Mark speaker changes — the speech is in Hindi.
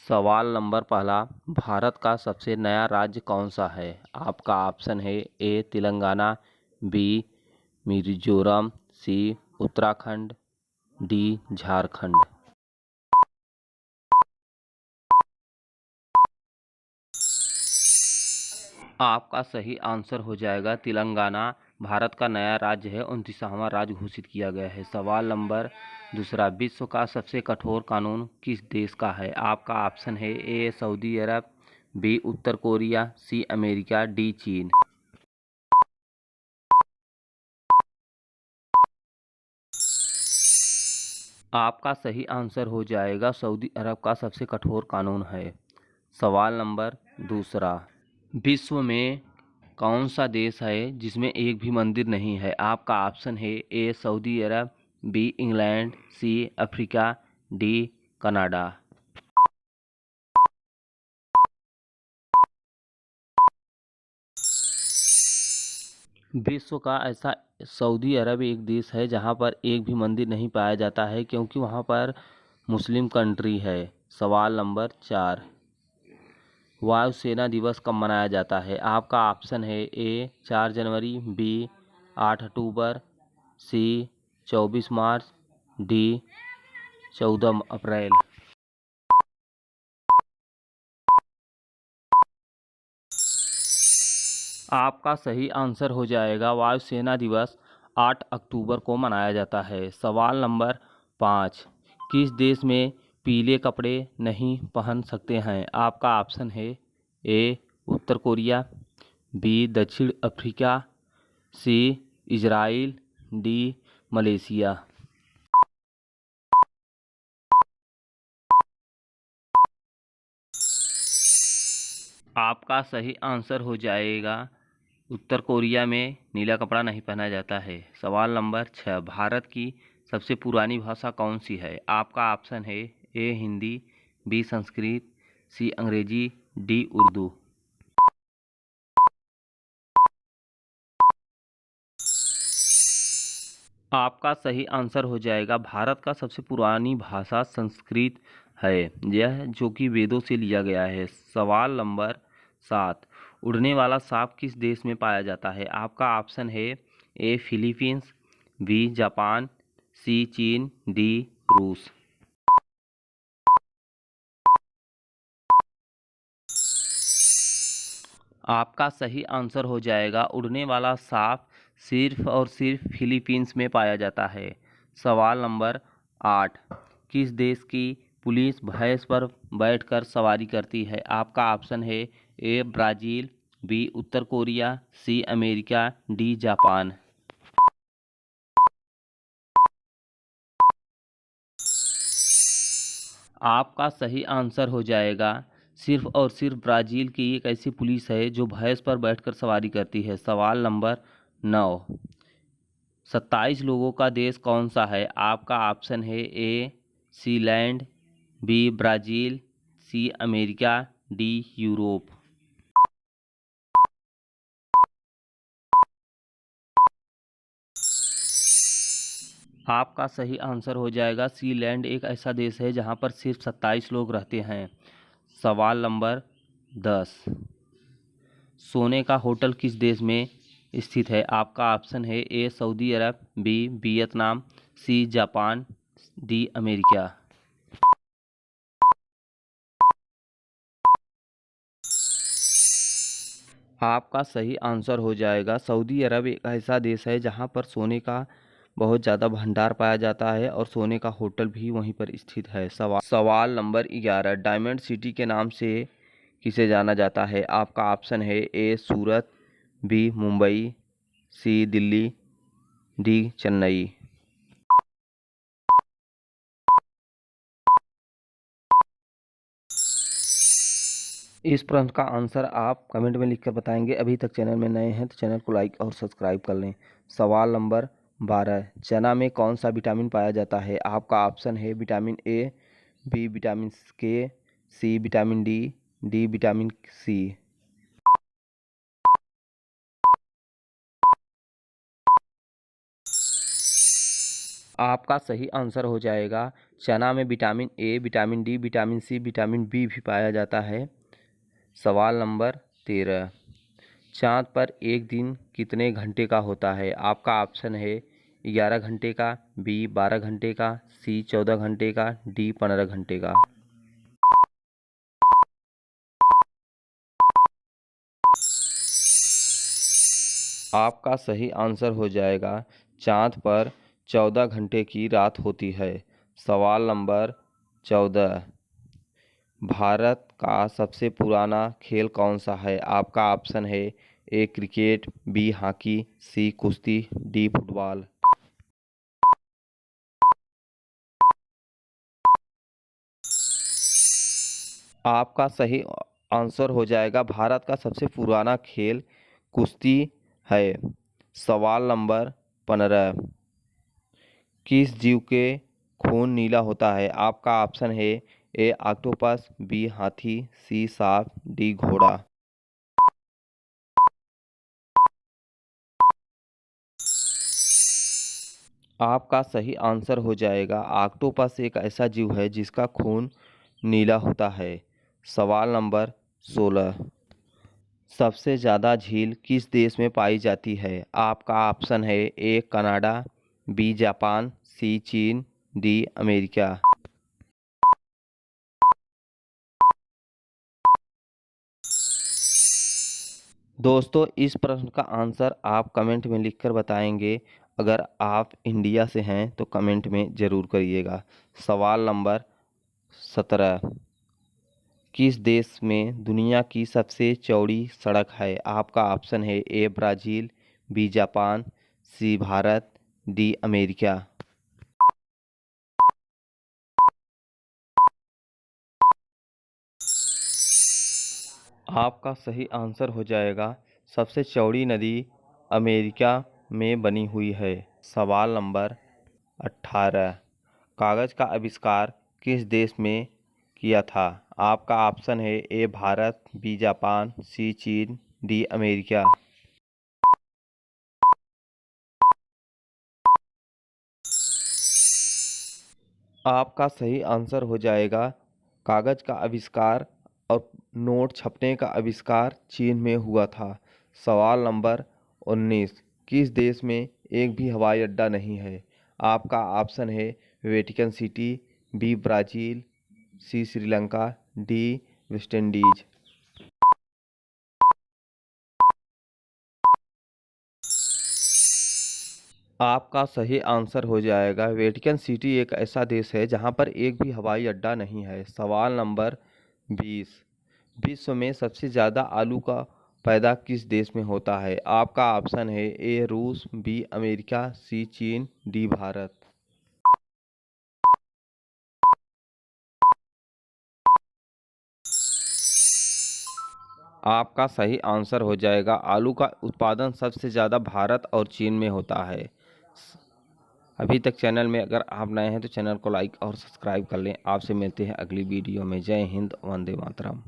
Speaker 1: सवाल नंबर पहला, भारत का सबसे नया राज्य कौन सा है? आपका ऑप्शन है ए तेलंगाना, बी मिजोरम, सी उत्तराखंड, डी झारखंड। आपका सही आंसर हो जाएगा तेलंगाना। भारत का नया राज्य है, 29वां राज्य घोषित किया गया है। सवाल नंबर दूसरा, विश्व का सबसे कठोर कानून किस देश का है? आपका ऑप्शन है ए सऊदी अरब, बी उत्तर कोरिया, सी अमेरिका, डी चीन। आपका सही आंसर हो जाएगा सऊदी अरब का सबसे कठोर कानून है। सवाल नंबर दूसरा, विश्व में कौन सा देश है जिसमें एक भी मंदिर नहीं है? आपका ऑप्शन है A Saudi Arab, B England, C Africa, D Canada. विश्व का ऐसा सऊदी अरब एक देश है जहां पर एक भी मंदिर नहीं पाया जाता है, क्योंकि वहां पर मुस्लिम कंट्री है। सवाल नंबर 4, वायुसेना दिवस कब मनाया जाता है? आपका ऑप्शन है ए 4 जनवरी, बी 8 अक्टूबर, सी 24 मार्च, डी 14 अप्रैल। आपका सही आंसर हो जाएगा वायुसेना दिवस 8 अक्टूबर को मनाया जाता है। सवाल नंबर 5, किस देश में पीले कपड़े नहीं पहन सकते हैं? आपका ऑप्शन है ए उत्तर कोरिया, बी दक्षिण Africa, C Israel, D Malaysia. आपका सही आंसर हो जाएगा उत्तर कोरिया में नीला कपड़ा नहीं पहना जाता है। सवाल नंबर 6, भारत की सबसे पुरानी भाषा कौन सी है? आपका ऑप्शन है ए हिंदी, बी संस्कृत, सी अंग्रेजी, डी उर्दू। आपका सही आंसर हो जाएगा भारत का सबसे पुरानी भाषा संस्कृत है, यह जो कि वेदों से लिया गया है। सवाल नंबर 7, उड़ने वाला सांप किस देश में पाया जाता है? आपका ऑप्शन है ए फिलीपींस, बी जापान, सी चीन, डी रूस। आपका सही आंसर हो जाएगा उड़ने वाला सांप सिर्फ और सिर्फ फिलीपींस में पाया जाता है। सवाल नंबर 8, किस देश की पुलिस भैंस पर बैठकर सवारी करती है? आपका ऑप्शन है ए ब्राज़ील, बी उत्तर Korea, C America, D Japan. आपका सही आंसर हो जाएगा सिर्फ और सिर्फ ब्राज़ील की एक ऐसी पुलिस है जो भैंस पर बैठकर सवारी करती है। सवाल नंबर 9, 27 लोगों का देश कौन सा है? आपका ऑप्शन है A Sealand, B Brazil, C America, D Europe. आपका सही आंसर हो जाएगा सीलैंड एक ऐसा देश है जहां पर सिर्फ 27 लोग रहते हैं। सवाल नंबर 10, सोने का होटल किस देश में स्थित है? आपका ऑप्शन है A Saudi Arab, B Vietnam, C Japan, D America. आपका सही आंसर हो जाएगा सऊदी अरब एक ऐसा देश है जहां पर सोने का बहुत ज़्यादा भंडार पाया जाता है और सोने का होटल भी वहीं पर स्थित है। सवाल नंबर 11, डायमंड सिटी के नाम से किसे जाना जाता है? आपका ऑप्शन है ए सूरत, बी मुंबई, सी दिल्ली, डी चेन्नई। इस प्रश्न का आंसर आप कमेंट में लिखकर बताएंगे। अभी तक चैनल में नए हैं तो चैनल को लाइक और सब्सक्राइब कर लें। सवाल नंबर 12, चना में कौन सा विटामिन पाया जाता है? आपका ऑप्शन है vitamin A, B vitamin K, C vitamin D, D vitamin C. आपका सही आंसर हो जाएगा चना में vitamin A, vitamin D, vitamin C, vitamin B भी पाया जाता है। सवाल नंबर 13, चाँद पर एक दिन कितने घंटे का होता है? आपका ऑप्शन है 11 घंटे का, बी 12 घंटे का, सी 14 घंटे का, डी 15 घंटे का। आपका सही आंसर हो जाएगा चाँद पर 14 घंटे की रात होती है। सवाल नंबर 14, भारत का सबसे पुराना खेल कौन सा है? आपका ऑप्शन है ए क्रिकेट, बी हॉकी, सी कुश्ती, डी फुटबॉल। आपका सही आंसर हो जाएगा भारत का सबसे पुराना खेल कुश्ती है। सवाल नंबर 15, किस जीव के खून नीला होता है? आपका ऑप्शन है ए ऑक्टोपस, बी हाथी, सी सांप, डी घोड़ा। आपका सही आंसर हो जाएगा ऑक्टोपस एक ऐसा जीव है जिसका खून नीला होता है। सवाल नंबर 16, सबसे ज़्यादा झील किस देश में पाई जाती है? आपका ऑप्शन है ए कनाडा, बी जापान, सी चीन, डी अमेरिका। दोस्तों इस प्रश्न का आंसर आप कमेंट में लिखकर बताएंगे। अगर आप इंडिया से हैं तो कमेंट में ज़रूर करिएगा। सवाल नंबर 17, किस देश में दुनिया की सबसे चौड़ी सड़क है? आपका ऑप्शन है A Brazil, B Japan, C Bharat, D America. आपका सही आंसर हो जाएगा सबसे चौड़ी नदी अमेरिका में बनी हुई है। सवाल नंबर 18, कागज़ का आविष्कार किस देश में किया था? आपका ऑप्शन है ए भारत, बी जापान, सी चीन, डी अमेरिका। आपका सही आंसर हो जाएगा कागज़ का आविष्कार और नोट छपने का आविष्कार चीन में हुआ था। सवाल नंबर 19, किस देश में एक भी हवाई अड्डा नहीं है? आपका ऑप्शन है वेटिकन सिटी, बी ब्राज़ील, सी श्रीलंका, डी वेस्ट इंडीज। आपका सही आंसर हो जाएगा वेटिकन सिटी एक ऐसा देश है जहां पर एक भी हवाई अड्डा नहीं है। सवाल नंबर 20, विश्व में सबसे ज़्यादा आलू का पैदा किस देश में होता है? आपका ऑप्शन है ए रूस, बी अमेरिका, सी चीन, डी भारत। आपका सही आंसर हो जाएगा आलू का उत्पादन सबसे ज़्यादा भारत और चीन में होता है। अभी तक चैनल में अगर आप नए हैं तो चैनल को लाइक और सब्सक्राइब कर लें। आपसे मिलते हैं अगली वीडियो में। जय हिंद, वंदे मातरम।